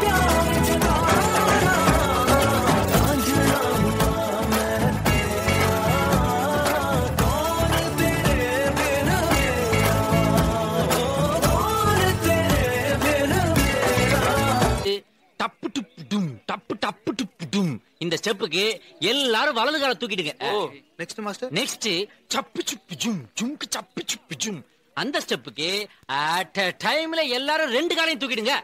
प्यार ஸ்டெப்புக்கு எல்லாரும் வலது கால தூக்கிடுங்க. Next master. நெக்ஸ்ட் சப்பு சுப்பு ஜும் ஜும்க்கு சப்பு சுப்பு ஜும். அந்த ஸ்டெப்புக்கு அட் a டைம்ல எல்லாரும் 2 காலையும் தூக்கிடுங்க.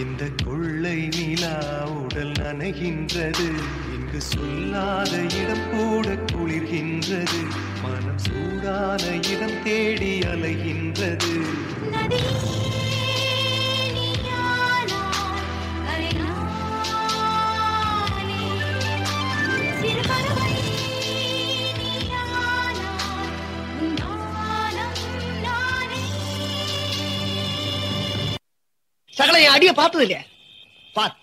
இந்த கொள்ளை நிலா உடல் நனைகின்றது இங்கு சொல்லாத இடம் கூட குளிர்கின்றது மனம் சூடான இடம் தேடி அலைகின்றது. சகல என் அடிய பார்த்தது இல்லையா? பாத்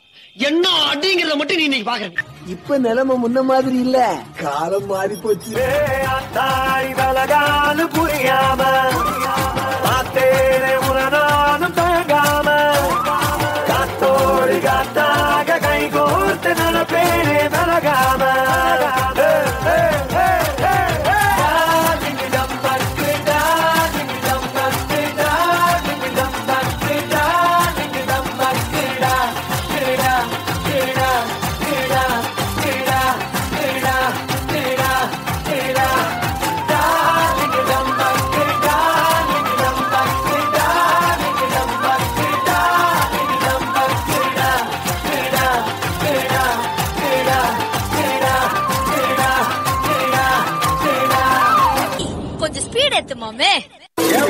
என்ன அடிங்கிறத மட்டும் நீ இன்னைக்கு பாக்குற. இப்ப நிலைமை முன்ன மாதிரி இல்ல, காலம் மாறி போச்சு. புரியாம பார்த்தேனே உனதானும் தகாம காத்தோடு காத்தாக கை கோர்த்து நடப்பேனே விலகாம. மாமே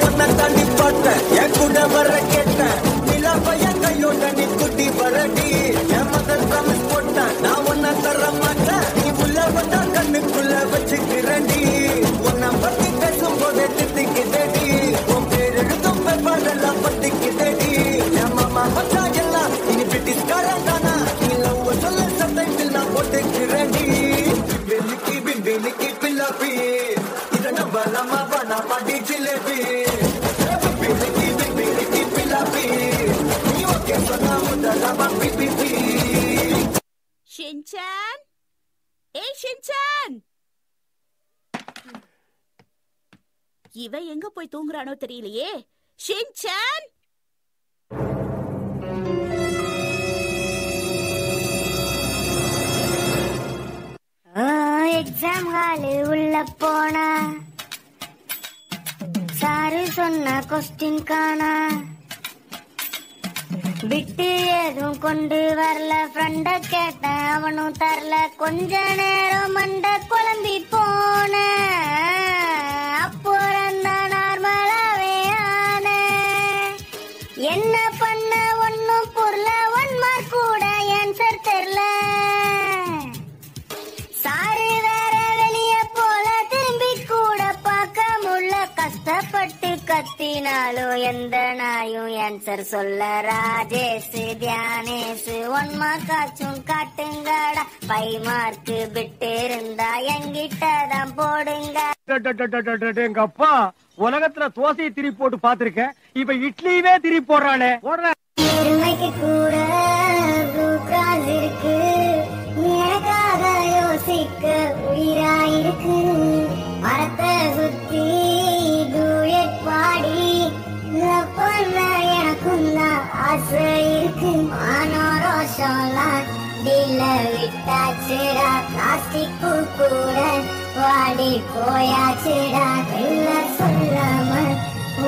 உன்னை தண்ணி போட்ட என் கூட வர கேட்ட நிலா பையன் கையோட நீ குட்டி வரடி என் மதர் ப்ராமிஸ் போட்ட நான் உன்னை தர மாட்டேன் நீ உள்ள வந்தா கண்ணுக்குள்ள வச்சுக்கிறண்டி உன்னை பத்தி பேசும் போதே திட்டிக்குதடி உன் பேர் எழுதும் பெருமாடெல்லாம் பத்திக்குதடி என் மாமா மச்சா எல்லாம் இனி பிரிட்டிஷ்காரன் தானா நீ லவ் சொல்ல சட்டையில் நான் போட்டுக்கிறண்டி பின்வெளிக்கு பில்லாப்பி இதை நம்பலாமா பண்ணா பாட்டி ஜிலேபி பின்வெளிக்கு பில்லாப்பி நீ ஓகே சொன்னா முதலாமா பிபி. ஷின்சான், ஏய் ஷின்சான், இவன் எங்க போய் தூங்குறானோ தெரியலையே. ஷின்சான், எக்ஸாம் ஹாலு உள்ள போனா சாரு சொன்ன கொஸ்டின் காணா விட்டு எதுவும் கொண்டு வரல ஃப்ரெண்ட கேட்ட அவனும் தரல கொஞ்ச நேரம் மண்ட குழம்பி போன அப்புறம் தான் நார்மலாவே ஆன என்ன பண்ண ஒன்னும் புரியல 1 மார்க் கூட ஆன்சர் தெரியல சாரு வேற வெளிய போல திரும்பி கூட பார்க்க முடியல கஷ்டப்பட்டு கத்தினாலும் எந்த நாயும் ஆன்சர் சொல்ல ராஜேஷ் தியானேஷ் 1 மார்க் ஆச்சும் காட்டுங்கடா 5 மார்க் விட்டு இருந்தா என்கிட்ட தான் போடுங்க. எங்க அப்பா உலகத்துல தோசையை திருப்பி போட்டு பாத்திருக்கேன், இப்ப இட்லியுமே திருப்பி போடுறானே. பெருமைக்கு கூட இருக்கு எனக்காக யோசிக்க உயிராயிருக்கு மரத்தை சுத்தி டூயட் பாடி எனக்கும் தான் ஆசை இருக்கு மானோ ரோஷம்லாம் டீல விட்டாச்சுடா பிளாஸ்டிக் கூட வாடி போயாச்சுடா வெள்ள சொல்லாம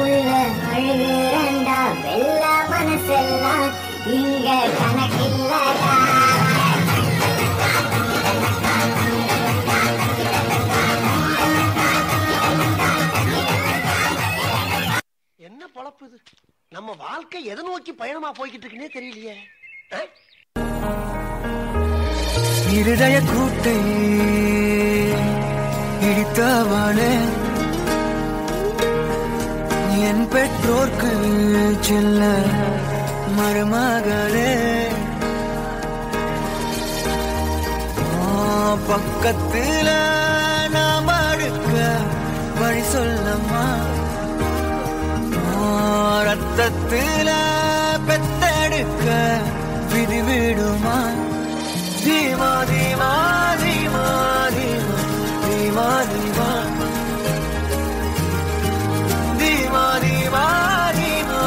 உள்ள அழுகுறண்டா வெள்ள மனசெல்லாம் இங்க கணக்கில்லடா. என்ன பொழப்பு இது? நம்ம வாழ்க்கை எதை நோக்கி பயணமா போய்கிட்டு இருக்குன்னே தெரியலையே. இருதய கூட்டை இடித்தவளே என் பெற்றோர்க்கு செல்ல மருமகளே பக்கத்துல நாம் அடுக்க வழி சொல்லம்மா ரத்தத்துல பெத்தெடுக்க விதி விடுமா தீமா தீமா தீமா தீமா தீமா தீமா தீமா தீமா தீமா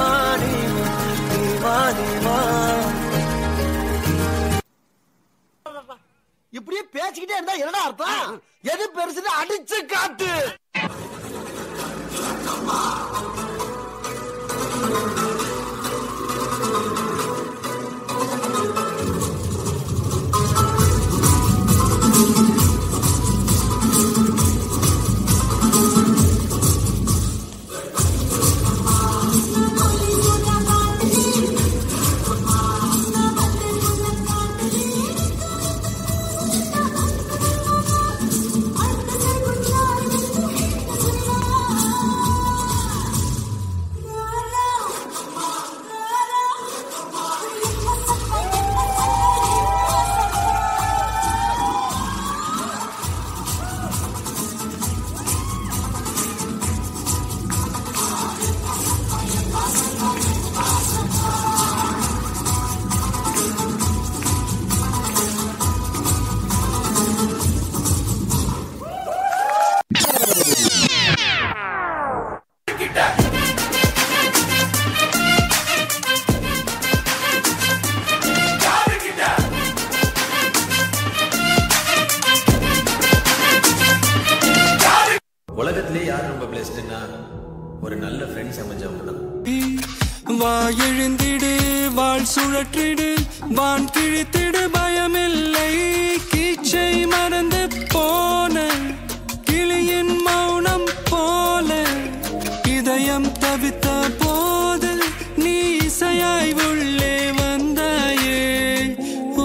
தீமா தீமா. இப்படியே பேசிக்கிட்டே இருந்தா என்னடா அர்த்தம்? எது பெருசுன்னு அடிச்சு காட்டு. உலகத்திலே யார் ரொம்ப பிளஸ்ட்னா ஒரு நல்ல ஃப்ரெண்ட்ஸ் அமைஞ்சவங்க தான். வா எழுந்திடு வாழ் சுழற்றிடு வான் கிழித்திடு பயமில்லை கீச்சை மறந்து போன கிளியின் மௌனம் போல இதயம் தவித்த போது நீ இசையாய் உள்ளே வந்தாயே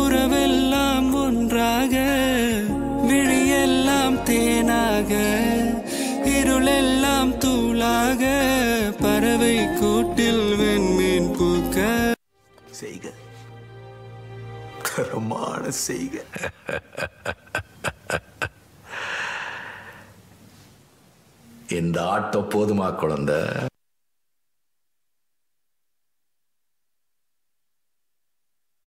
உறவெல்லாம் ஒன்றாக விழியெல்லாம் தேனாக இருளெல்லாம் தூளாக பறவை கூட்டில் வெண்மீன் பூக்க செய்க தரமான செய்க. இந்த ஆட்டம் போதுமா குழந்தை?